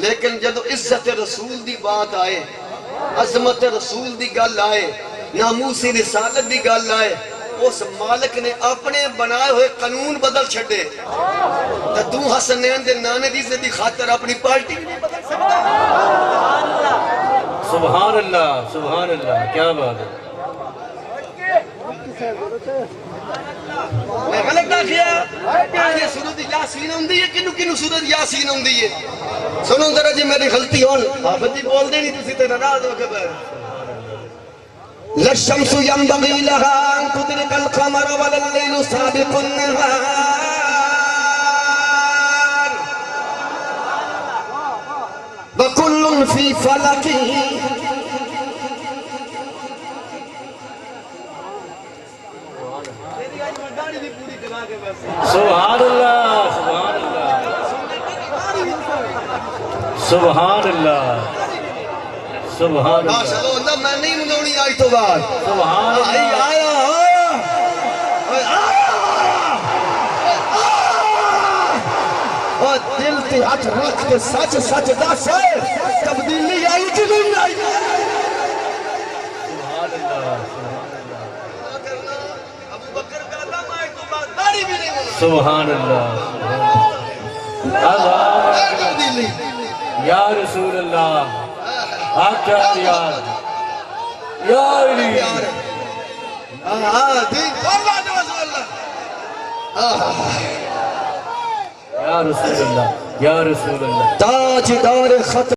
لیکن جدو عزت رسول دی بات آئے، عظمت رسول دی گل آئے، ناموسی رسالت دی گل آئے، اس مالک نے اپنے بنائے ہوئے قانون بدل چھڑے تو حسنین دے نانے دی عزت دی خاطر اپنی پارٹی نہیں بدل سکتا۔ سبحان اللہ، سبحان اللہ، کیا بات ہے۔ میں غلط نہ کیا یہ سورت یاسین ہوندی ہے، کنو کنو سورت یاسین ہوندی ہے؟ سنو ذرا جی میری غلطی ہون حافظ جی بول دے نہیں تسی تے ناراض ہو کے بھائی۔ لَلشَّمْسُ يَنبَغِي لَهَا أَن تُدْرِكَ الْقَمَرَ وَلَا اللَّيْلُ سَابِقُ النَّهَارِ وَكُلٌّ فِي فَلَكٍ۔ سبحان اللہ، سبحان اللہ، سبحان اللہ، سبحان اللہ، ماشاء اللہ میں نہیں منگونی آج تو بعد سبحان اللہ، آیا اور دل تے ہاتھ رکھ کے سچ سچ دس تبدیلی آئی کہ نہیں آئی؟ سبحان اللہ، ابو بکر کا دم آئے تو بعد داری بھی نہیں ہونا سبحان اللہ، تبدیلی یا رسول اللہ، آپ کیا پیار، یا علی، یا رسول اللہ، یا رسول اللہ، تاجدار ختم